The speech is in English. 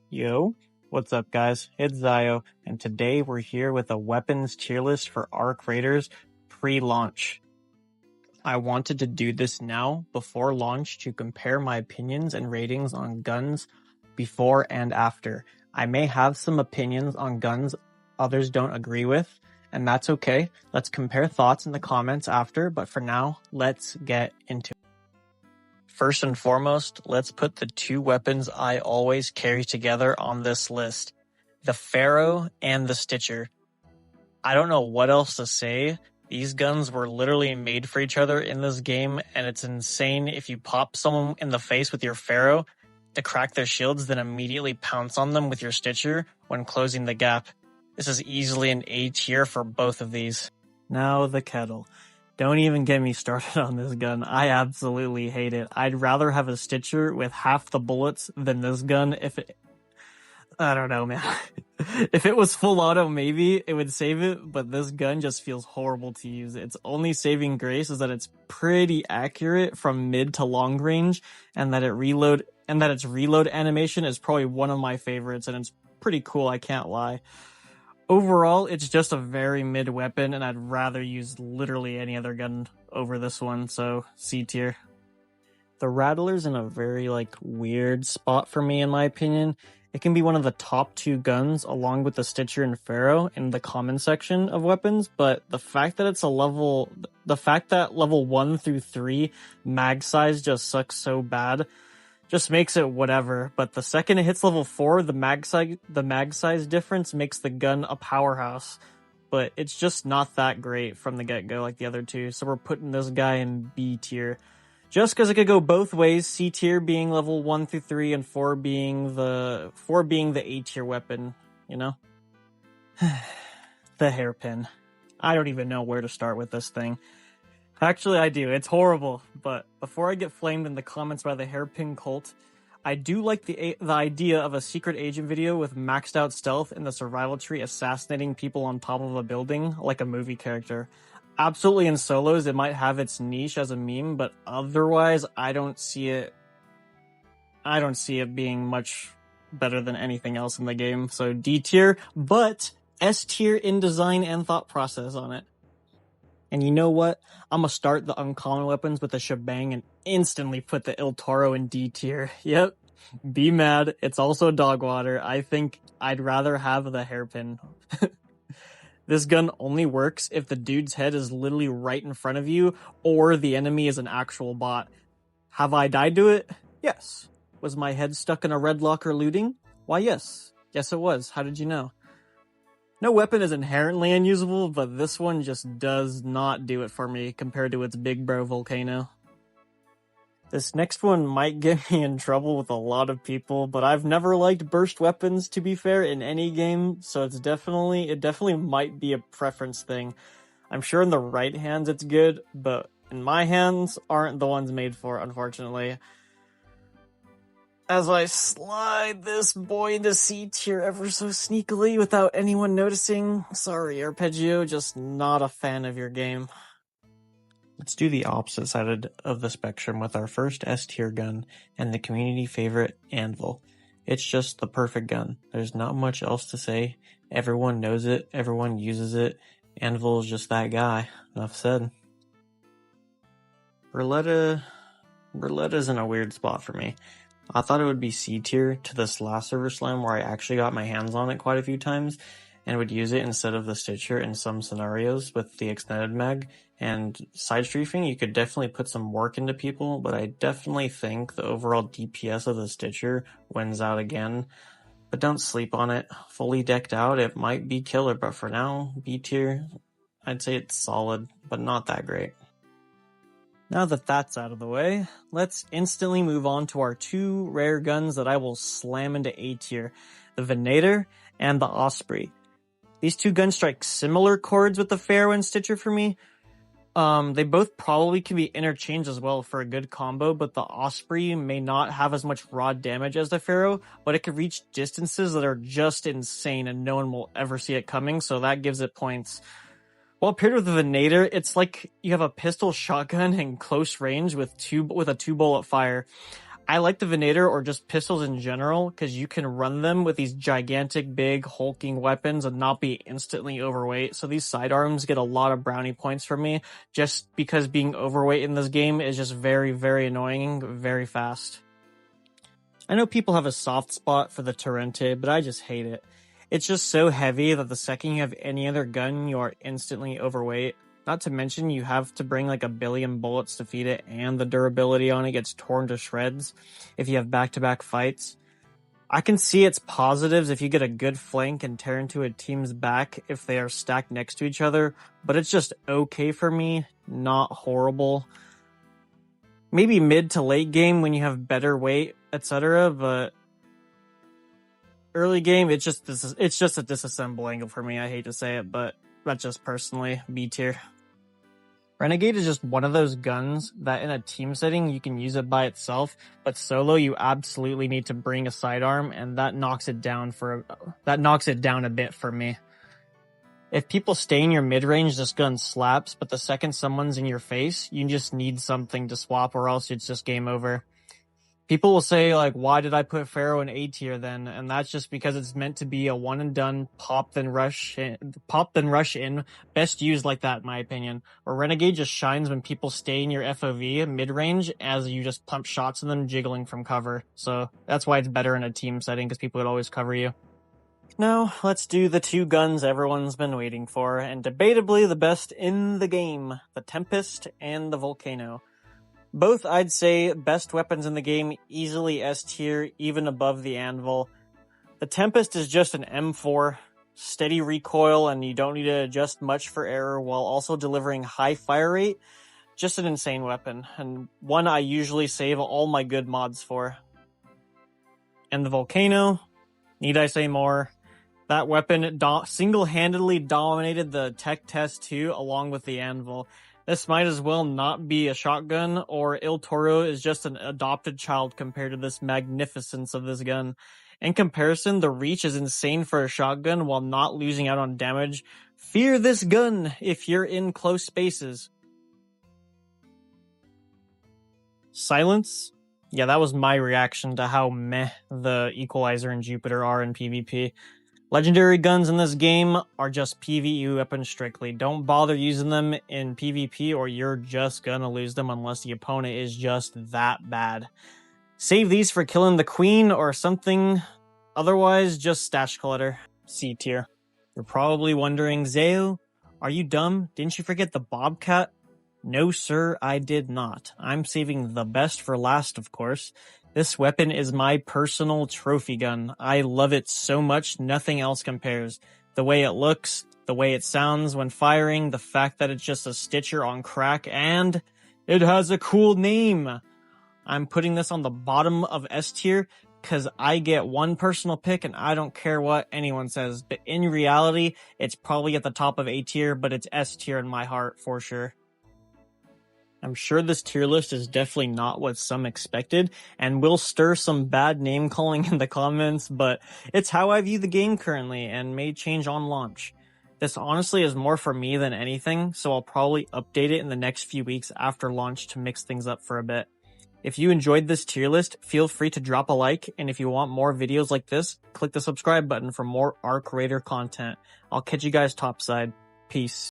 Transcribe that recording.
Yo, what's up guys? It's Xayoh, and today we're here with a weapons tier list for arcraiders pre-launch. I wanted to do this now before launch to compare my opinions and ratings on guns before and after. I may have some opinions on guns others don't agree with, and that's okay. Let's compare thoughts in the comments after, but for now, let's get into it. First and foremost, let's put the two weapons I always carry together on this list. The Pharaoh and the Stitcher. I don't know what else to say. These guns were literally made for each other in this game, and it's insane if you pop someone in the face with your Pharaoh to crack their shields, then immediately pounce on them with your Stitcher when closing the gap. This is easily an A tier for both of these. Now the kettle. Don't even get me started on this gun. I absolutely hate it. I'd rather have a Stitcher with half the bullets than this gun I don't know, man. If it was full auto, maybe it would save it, but this gun just feels horrible to use. Its only saving grace is that it's pretty accurate from mid to long range, and that its reload animation is probably one of my favorites, and it's pretty cool, I can't lie. Overall, it's just a very mid weapon, and I'd rather use literally any other gun over this one, so C tier. The Rattler's in a very, weird spot for me, in my opinion. It can be one of the top two guns, along with the Stitcher and Pharaoh, in the common section of weapons, but the fact that level 1 through 3 mag size just sucks so bad just makes it whatever, but the second it hits level 4, the mag size difference makes the gun a powerhouse, but it's just not that great from the get-go like the other two, so we're putting this guy in B tier. Just because it could go both ways, C tier being level 1 through 3 and 4 being the A tier weapon, you know? The hairpin. I don't even know where to start with this thing. Actually, I do. It's horrible, but before I get flamed in the comments by the hairpin cult, I do like the idea of a secret agent video with maxed out stealth in the survival tree assassinating people on top of a building like a movie character. Absolutely in solos, it might have its niche as a meme, but otherwise, I don't see it being much better than anything else in the game. So D tier, but S tier in design and thought process on it. And you know what? I'm gonna start the uncommon weapons with a shebang and instantly put the Il Toro in D tier. Yep. Be mad. It's also dog water. I think I'd rather have the hairpin. This gun only works if the dude's head is literally right in front of you or the enemy is an actual bot. Have I died to it? Yes. Was my head stuck in a red locker looting? Why, yes. Yes, it was. How did you know? No weapon is inherently unusable, but this one just does not do it for me compared to its big bro volcano. This next one might get me in trouble with a lot of people, but I've never liked burst weapons, to be fair, in any game, so it definitely might be a preference thing. I'm sure in the right hands it's good, but in my hands aren't the ones made for it, unfortunately. As I slide this boy into C tier ever so sneakily without anyone noticing. Sorry, Arpeggio, just not a fan of your game. Let's do the opposite side of the spectrum with our first S tier gun and the community favorite Anvil. It's just the perfect gun. There's not much else to say. Everyone knows it. Everyone uses it. Anvil is just that guy. Enough said. Berletta's in a weird spot for me. I thought it would be C tier to this last server slam where I actually got my hands on it quite a few times and would use it instead of the Stitcher in some scenarios with the extended mag. And side strafing, you could definitely put some work into people, but I definitely think the overall DPS of the Stitcher wins out again. But don't sleep on it. Fully decked out, it might be killer, but for now, B tier, I'd say it's solid, but not that great. Now that that's out of the way, let's instantly move on to our two rare guns that I will slam into A tier, the Venator and the Osprey. These two guns strike similar chords with the Pharaoh and Stitcher for me. They both probably can be interchanged as well for a good combo, but the Osprey may not have as much raw damage as the Pharaoh, but it can reach distances that are just insane and no one will ever see it coming, so that gives it points. While paired with the Venator, it's like you have a pistol shotgun in close range with a 2-bullet fire. I like the Venator or just pistols in general because you can run them with these gigantic, big, hulking weapons and not be instantly overweight. So these sidearms get a lot of brownie points for me just because being overweight in this game is just very, very annoying, very fast. I know people have a soft spot for the Torrente, but I just hate it. It's just so heavy that the second you have any other gun, you are instantly overweight. Not to mention, you have to bring like 1 billion bullets to feed it, and the durability on it gets torn to shreds if you have back-to-back fights. I can see its positives if you get a good flank and tear into a team's back if they are stacked next to each other, but it's just okay for me, not horrible. Maybe mid to late game when you have better weight, etc., but early game, it's just a disassemble angle for me. I hate to say it, but that's just personally B tier. Renegade is just one of those guns that in a team setting you can use it by itself, but solo you absolutely need to bring a sidearm, and that knocks it down a bit for me. If people stay in your mid-range, this gun slaps, but the second someone's in your face, you just need something to swap or else it's just game over. People will say, like, why did I put Pharaoh in A tier then? And that's just because it's meant to be a one and done, pop then rush in, best used like that in my opinion. Or Renegade just shines when people stay in your FOV mid-range as you just pump shots at them jiggling from cover. So that's why it's better in a team setting, because people would always cover you. Now, let's do the two guns everyone's been waiting for, and debatably the best in the game, the Tempest and the Volcano. Both, I'd say, best weapons in the game, easily S tier, even above the Anvil. The Tempest is just an M4, steady recoil, and you don't need to adjust much for error while also delivering high fire rate. Just an insane weapon, and one I usually save all my good mods for. And the Volcano, need I say more? That weapon single-handedly dominated the tech test too, along with the Anvil. This might as well not be a shotgun, or Il Toro is just an adopted child compared to this magnificence of this gun. In comparison, the reach is insane for a shotgun while not losing out on damage. Fear this gun if you're in close spaces. Silence? Yeah, that was my reaction to how meh the Equalizer and Jupiter are in PvP. Legendary guns in this game are just PvE weapons strictly. Don't bother using them in PvP or you're just gonna lose them unless the opponent is just that bad. Save these for killing the queen or something, otherwise just stash clutter. C tier. You're probably wondering, Xayoh, are you dumb? Didn't you forget the Bobcat? No sir, I did not. I'm saving the best for last, of course. This weapon is my personal trophy gun. I love it so much, nothing else compares. The way it looks, the way it sounds when firing, the fact that it's just a Stitcher on crack, and it has a cool name. I'm putting this on the bottom of S tier because I get one personal pick and I don't care what anyone says. But in reality, it's probably at the top of A tier, but it's S tier in my heart for sure. I'm sure this tier list is definitely not what some expected, and will stir some bad name calling in the comments, but it's how I view the game currently, and may change on launch. This honestly is more for me than anything, so I'll probably update it in the next few weeks after launch to mix things up for a bit. If you enjoyed this tier list, feel free to drop a like, and if you want more videos like this, click the subscribe button for more Arc Raider content. I'll catch you guys topside. Peace.